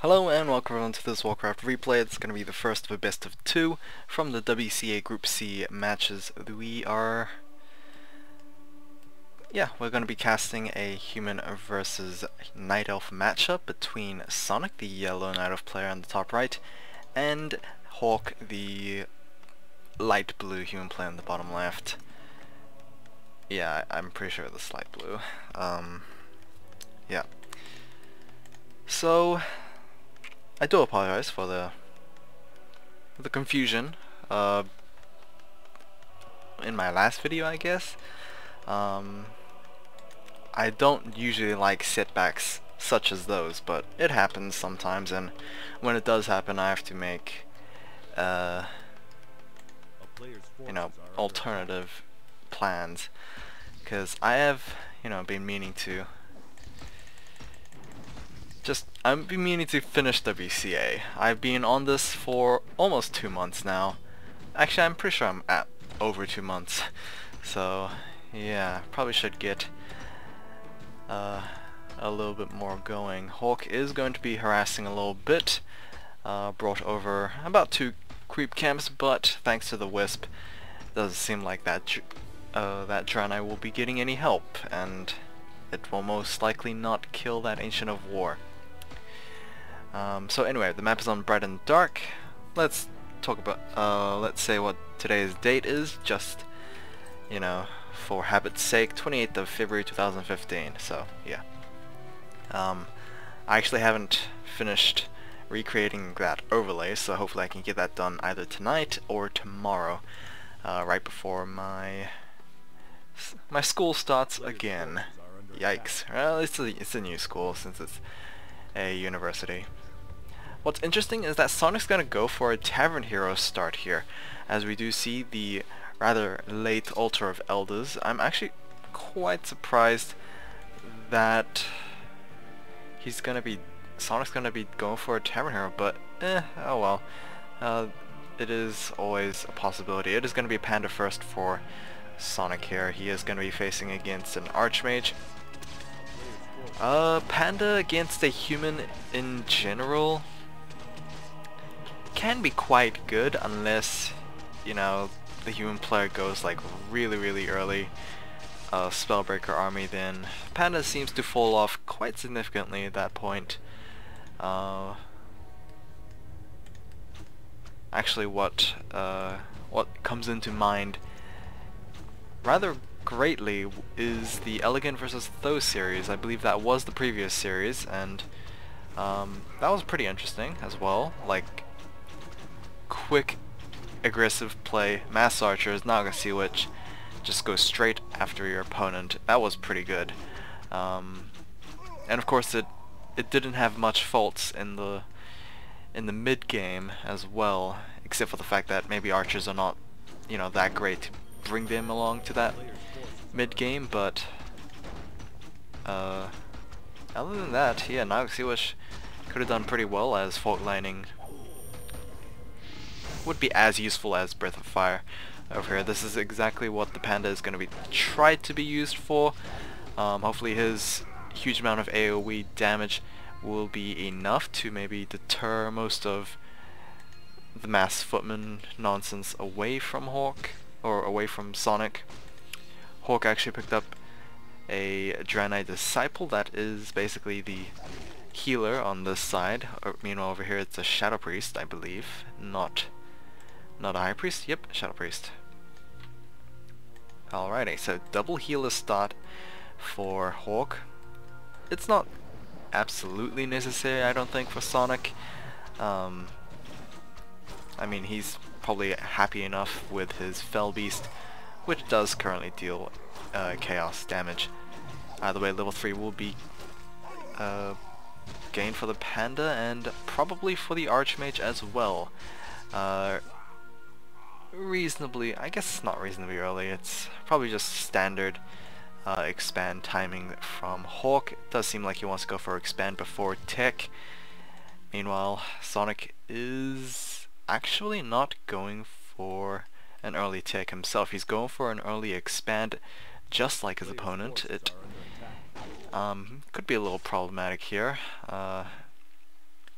Hello and welcome everyone to this Warcraft replay. It's going to be the first of a best of two from the WCA Group C matches. We're going to be casting a human versus Night Elf matchup between Sonik, the yellow Night Elf player on the top right, and Hawk, the light blue human player on the bottom left. Yeah, I'm pretty sure it's light blue. Yeah. So I do apologize for the confusion in my last video, I guess. I don't usually like setbacks such as those, but it happens sometimes, and when it does happen, I have to make alternative plans, because I have been meaning to I've been meaning to finish WCA. I've been on this for almost 2 months now. Actually, I'm pretty sure I'm at over 2 months. So, yeah, probably should get a little bit more going. Hawk is going to be harassing a little bit. Brought over about 2 creep camps, but thanks to the Wisp, doesn't seem like that Draenei will be getting any help, and it will most likely not kill that Ancient of War. So anyway, the map is on Bright and Dark. Let's talk about, let's say what today's date is, just, for habit's sake, 28th of February 2015, so yeah. I actually haven't finished recreating that overlay, so hopefully I can get that done either tonight or tomorrow, right before my school starts again. Yikes. Well, it's a new school since it's a university. What's interesting is that Sonic's gonna go for a Tavern Hero start here, as we do see the rather late Altar of Elders. I'm actually quite surprised that Sonic's gonna be going for a Tavern Hero, but oh well. It is always a possibility. It is gonna be a Panda first for Sonik here. He is gonna be facing against an Archmage. Panda against a human in general can be quite good unless, the human player goes like really early Spellbreaker army, then Panda seems to fall off quite significantly at that point. Actually what comes into mind rather greatly is the Elegant versus Thoth series. I believe that was the previous series, and that was pretty interesting as well. Like, quick, aggressive play, mass archers, Naga Sea Witch, just go straight after your opponent. That was pretty good. And of course it didn't have much faults in the mid game as well, except for the fact that maybe archers are not, that great to bring them along to that mid game, but other than that, yeah, Naga Sea Witch could have done pretty well, as Fault Lining would be as useful as Breath of Fire over here. This is exactly what the Panda is going to be tried to be used for. Hopefully his huge amount of AoE damage will be enough to maybe deter most of the mass footman nonsense away from Hawk, or away from Sonik. Hawk actually picked up a Draenei Disciple that is basically the healer on this side. Meanwhile over here it's a Shadow Priest, I believe. Not a High Priest? Yep, Shadow Priest. Alrighty, so double healer start for Hawk. It's not absolutely necessary, I don't think, for Sonik. I mean, he's probably happy enough with his Fell Beast, which does currently deal chaos damage. Either way, level 3 will be gained for the Panda, and probably for the Archmage as well. Reasonably, I guess it's not reasonably early, it's probably just standard expand timing from Hawk. It does seem like he wants to go for expand before tech. Meanwhile, Sonik is actually not going for an early tech himself. He's going for an early expand, just like his opponent. It could be a little problematic here.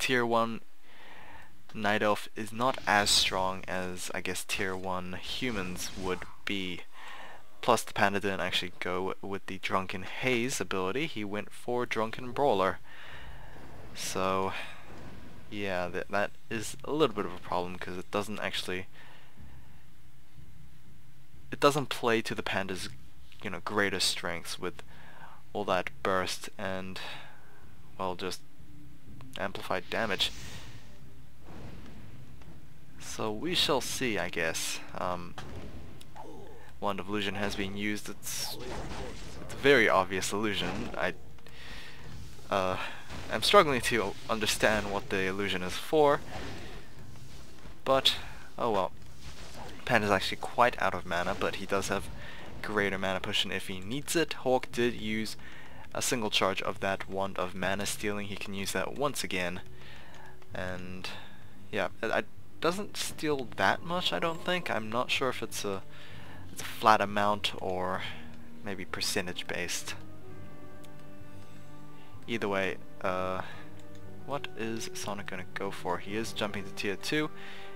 Tier 1 Night Elf is not as strong as I guess Tier 1 humans would be. Plus the panda didn't actually go with the Drunken Haze ability, he went for Drunken Brawler. So yeah, that is a little bit of a problem because it doesn't play to the panda's, you know, greatest strengths with all that burst and, well, just amplified damage. So we shall see, I guess. Wand of Illusion has been used. It's a very obvious illusion. I'm struggling to understand what the illusion is for, but oh well. Panda's actually quite out of mana, but he does have greater mana push if he needs it. Hawk did use a single charge of that Wand of Mana Stealing. He can use that once again, and yeah, it doesn't steal that much, I don't think. I'm not sure if it's a flat amount or maybe percentage based. Either way, what is Sonik gonna go for? He is jumping to tier 2,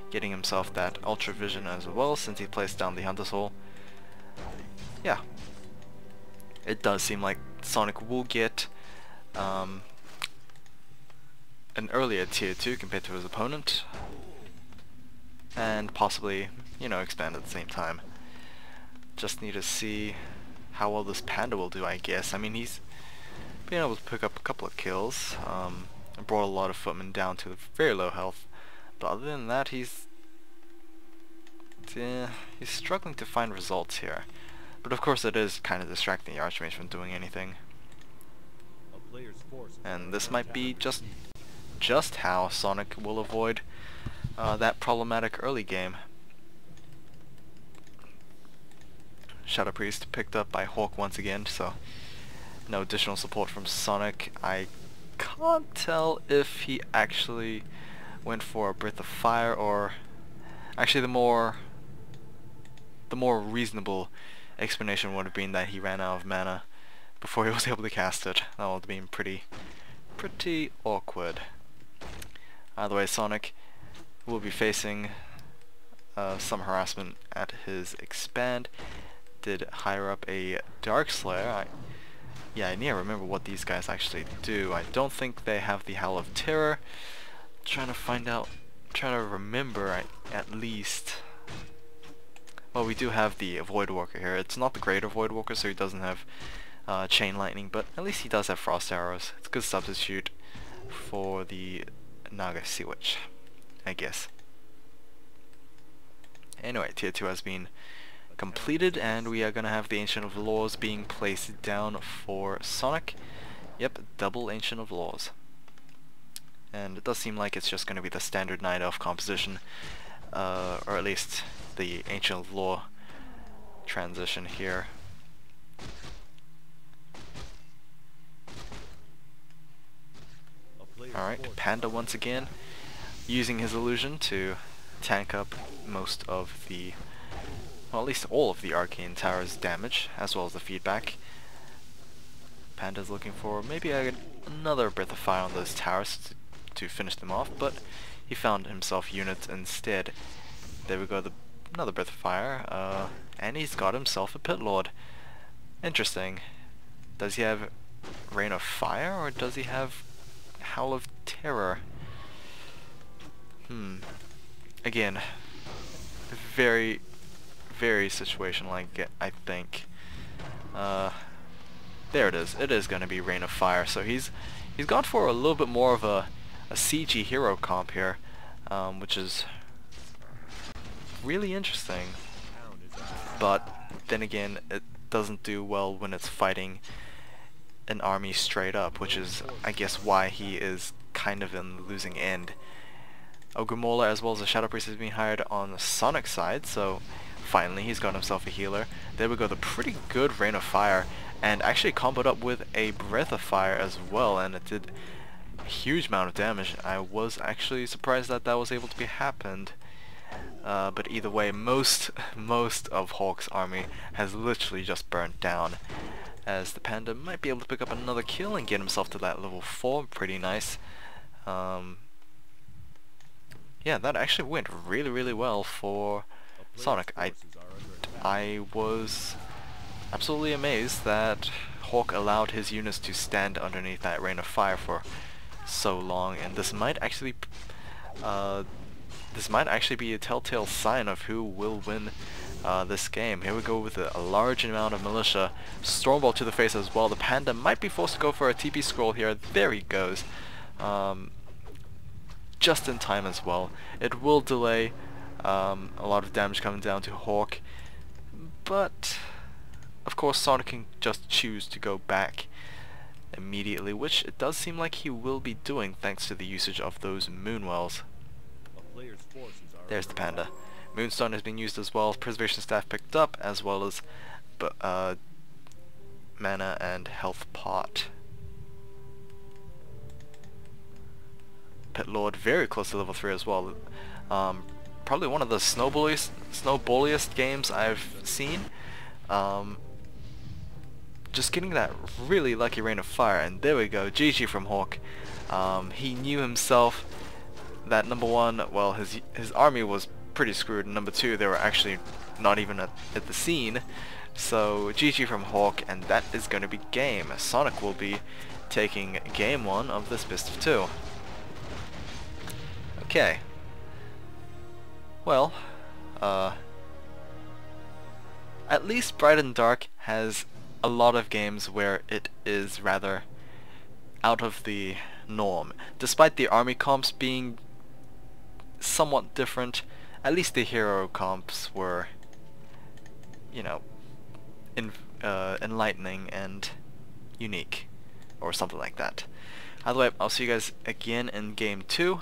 getting himself that Ultra Vision as well since he placed down the Hunter's Hole. Yeah, it does seem like Sonik will get an earlier tier 2 compared to his opponent, and possibly, you know, expand at the same time. Just need to see how well this panda will do, I guess. I mean, he's been able to pick up a couple of kills, brought a lot of footmen down to very low health, but other than that, he's struggling to find results here. But of course it is kind of distracting the Archmage from doing anything. And this might be just how Sonik will avoid that problematic early game. Shadow Priest picked up by Hawk once again, so no additional support from Sonik. I can't tell if he actually went for a Breath of Fire, or actually the more reasonable explanation would have been that he ran out of mana before he was able to cast it. That would have been pretty awkward. Either way, Sonik will be facing some harassment at his expand. Did hire up a Dark Slayer. Yeah, I need to remember what these guys actually do. I don't think they have the Howl of Terror. Trying to remember at least. Well, we do have the Void Walker here. It's not the Greater Void Walker, so he doesn't have Chain Lightning, but at least he does have Frost Arrows. It's a good substitute for the Naga Sea Witch, I guess. Anyway, tier 2 has been completed, and we are going to have the Ancient of Laws being placed down for Sonik. Yep, double Ancient of Laws. And it does seem like it's just going to be the standard Night Elf composition, or at least the Ancient of Law transition here. Alright, Panda once again using his illusion to tank up most of the, well, at least all of the Arcane Tower's damage, as well as the feedback. Panda's looking for maybe another Breath of Fire on those towers to finish them off, but he found himself units instead. There we go, another Breath of Fire, and he's got himself a Pit Lord. Interesting. Does he have Rain of Fire, or does he have Howl of Terror? Again, very situational, I think. There it is. It is going to be Rain of Fire. So he's gone for a little bit more of a CG hero comp here, which is really interesting. But then again, it doesn't do well when it's fighting an army straight up, which is, I guess, why he is kind of in the losing end. Ogremola as well as the Shadow Priest is being hired on the Sonik side, so finally he's got himself a healer. There we go, the pretty good Rain of Fire, and actually comboed up with a Breath of Fire as well, and it did a huge amount of damage. I was actually surprised that was able to be happened. But either way, most of Hawk's army has literally just burnt down, as the Panda might be able to pick up another kill and get himself to that level 4. Pretty nice. yeah, that actually went really well for Sonic. I was absolutely amazed that Hawk allowed his units to stand underneath that rain of fire for so long, and uh, this might actually be a telltale sign of who will win this game. Here we go with a large amount of militia. Stormball to the face as well. The Panda might be forced to go for a TP scroll here. There he goes. Just in time as well. It will delay a lot of damage coming down to Hawk, but of course Sonic can just choose to go back immediately, which it does seem like he will be doing thanks to the usage of those Moonwells. There's the Panda. Moonstone has been used as well, Preservation Staff picked up, as well as Mana and Health Pot. Pit Lord very close to level 3 as well. Probably one of the snowballiest games I've seen. Just getting that really lucky rain of fire, and there we go, GG from Hawk. He knew himself that number one, well, his army was pretty screwed, and number two, they were actually not even at the scene. So GG from Hawk, and that is going to be game. Sonic will be taking game 1 of this best of 2. Okay. Well, at least Bright and Dark has a lot of games where it is rather out of the norm. Despite the army comps being somewhat different, at least the hero comps were, you know, enlightening and unique, or something like that. Either way, I'll see you guys again in game 2.